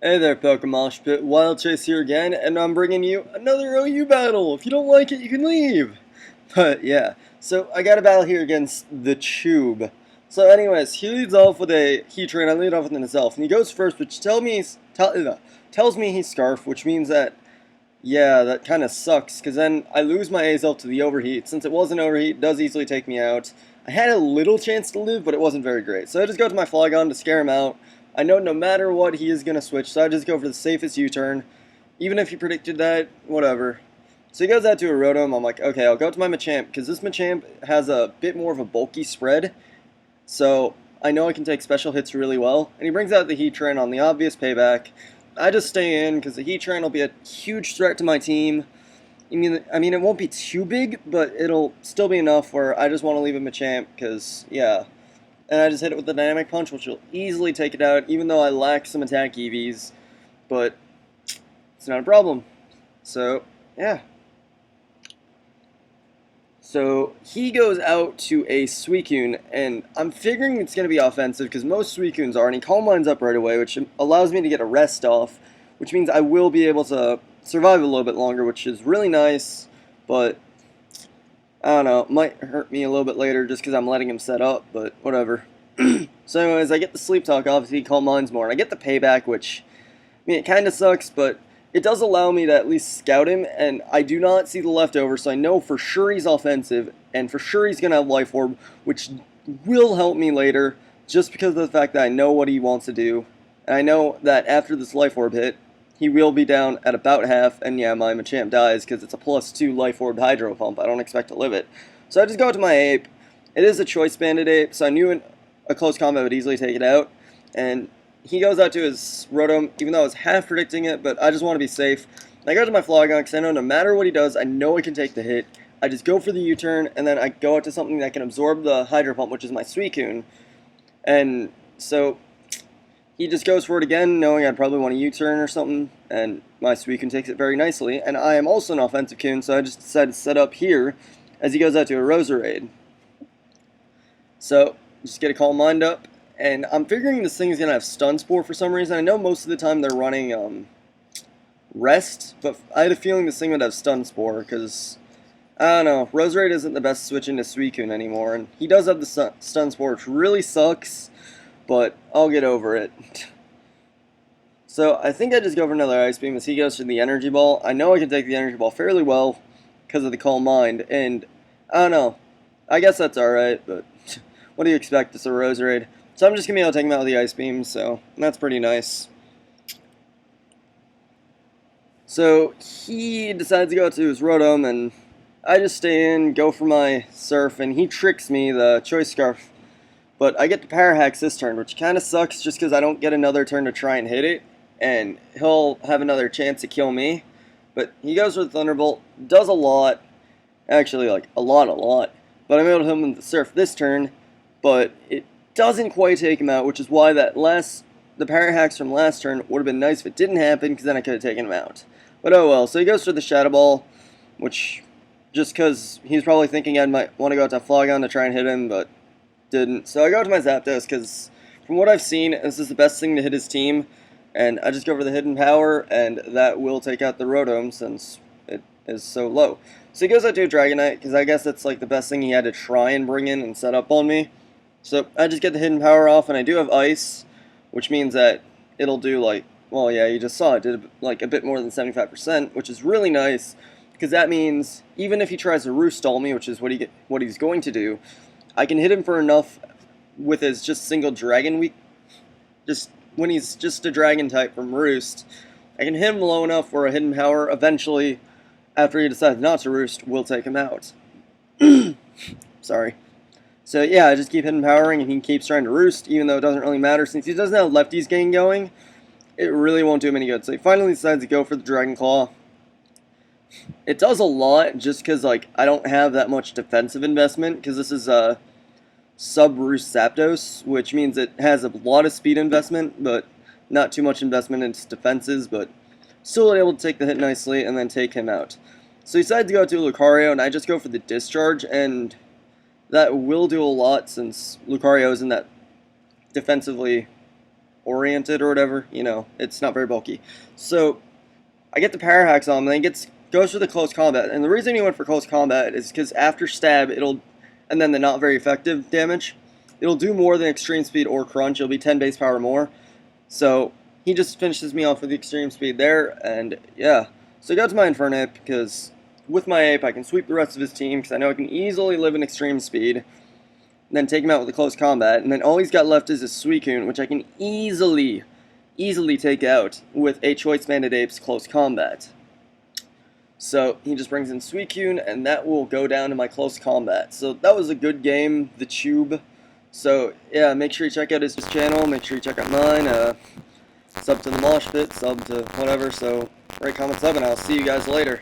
Hey there, PokeMoshPit Wilechase here again, and I'm bringing you another OU battle. If you don't like it, you can leave. But yeah, so I got a battle here against the Tube. So anyways, he leads off with a Heatran. I lead off with an Elf, and he goes first, which tells me he's Scarf, which means that, yeah, that kind of sucks, because then I lose my Azelf to the Overheat. Since it was an Overheat, it does easily take me out. I had a little chance to live, but it wasn't very great. So I just go to my Flygon to scare him out. I know no matter what, he is going to switch, so I just go for the safest U-turn. Even if he predicted that, whatever. So he goes out to a Rotom. I'm like, okay, I'll go to my Machamp, because this Machamp has a bit more of a bulky spread. So I know I can take special hits really well. And he brings out the Heatran on the obvious payback. I just stay in, because the Heatran will be a huge threat to my team. I mean, it won't be too big, but it'll still be enough where I just want to leave him Machamp, because, yeah. And I just hit it with the Dynamic Punch, which will easily take it out, even though I lack some attack EVs. But it's not a problem. So, yeah. So, he goes out to a Suicune, and I'm figuring it's going to be offensive, because most Suicunes are, and he Calm Minds up right away, which allows me to get a rest off, which means I will be able to survive a little bit longer, which is really nice, but I don't know, it might hurt me a little bit later just because I'm letting him set up, but whatever. So anyways, I get the Sleep Talk, obviously Calm Minds more, and I get the Payback, which, I mean, it kind of sucks, but it does allow me to at least scout him, and I do not see the leftover, so I know for sure he's offensive, and for sure he's going to have Life Orb, which will help me later, just because of the fact that I know what he wants to do, and I know that after this Life Orb hit, he will be down at about half, and yeah, my Machamp dies because it's a +2 Life Orb Hydro Pump. I don't expect to live it. So I just go to my Ape. It is a Choice Banded Ape, so I knew a close combat would easily take it out. And he goes out to his Rotom, even though I was half predicting it, but I just want to be safe. And I go to my Flygon because I know no matter what he does, I know I can take the hit. I just go for the U-turn, and then I go out to something that can absorb the Hydro Pump, which is my Suicune. And so he just goes for it again, knowing I'd probably want a U-turn or something, and my Suicune takes it very nicely. And I am also an offensive Coon, so I just decided to set up here as he goes out to a Roserade. So, just get a Calm Mind up, and I'm figuring this thing is going to have Stun Spore for some reason. I know most of the time they're running Rest, but I had a feeling this thing would have Stun Spore, because, I don't know, Roserade isn't the best switch into Suicune anymore, and he does have the Stun Spore, which really sucks, but I'll get over it. So I think I just go for another Ice Beam as he goes for the Energy Ball. I know I can take the Energy Ball fairly well because of the Calm Mind, and I don't know. I guess that's alright, but what do you expect? It's a Roserade. So I'm just going to be able to take him out with the Ice Beam, so that's pretty nice. So he decides to go to his Rotom, and I just stay in, go for my Surf, and he tricks me, the Choice Scarf. But I get the Power Hacks this turn, which kind of sucks just because I don't get another turn to try and hit it. And he'll have another chance to kill me. But he goes for the Thunderbolt, does a lot. Actually, like, a lot. But I'm able to hit him with the Surf this turn. But it doesn't quite take him out, which is why the Power Hacks from last turn would have been nice if it didn't happen, because then I could have taken him out. But oh well, so he goes for the Shadow Ball, which, just because he's probably thinking I might want to go out to Flygon to try and hit him, but didn't. So I go to my Zapdos because from what I've seen, this is the best thing to hit his team, and I just go for the Hidden Power, and that will take out the Rotom since it is so low. So he goes out to a Dragonite because I guess that's like the best thing he had to try and bring in and set up on me. So I just get the Hidden Power off, and I do have Ice, which means that it'll do like, well, yeah, you just saw it did like a bit more than 75%, which is really nice because that means even if he tries to Roost Stall me, which is what he's going to do, I can hit him for enough with his just single Dragon weak. Just when he's just a Dragon type from Roost, I can hit him low enough where a Hidden Power eventually, after he decides not to Roost, will take him out. Sorry. So yeah, I just keep Hidden Powering and he keeps trying to Roost, even though it doesn't really matter. Since he doesn't have Lefty's game going, it really won't do him any good. So he finally decides to go for the Dragon Claw. It does a lot just because, like, I don't have that much defensive investment because this is a sub-Roost Zapdos, which means it has a lot of speed investment, but not too much investment in its defenses, but still able to take the hit nicely and then take him out. So he decides to go to Lucario, and I just go for the Discharge, and that will do a lot since Lucario isn't that defensively oriented or whatever. You know, it's not very bulky. So I get the power hacks on him, and then goes for the close combat. And the reason he went for close combat is because after stab, and then the not very effective damage, it'll do more than extreme speed or crunch. It'll be 10 base power more. So he just finishes me off with the extreme speed there, and yeah. So I go to my Infernape, because with my Ape, I can sweep the rest of his team, because I know I can easily live in extreme speed, and then take him out with a close combat, and then all he's got left is a Suicune, which I can easily take out with a Choice Banded Ape's close combat. So he just brings in Suicune, and that will go down to my close combat. So that was a good game, the Tube. So yeah, make sure you check out his channel, make sure you check out mine, sub to the Mosh Pit, sub to whatever, so rate, comment, sub, and I'll see you guys later.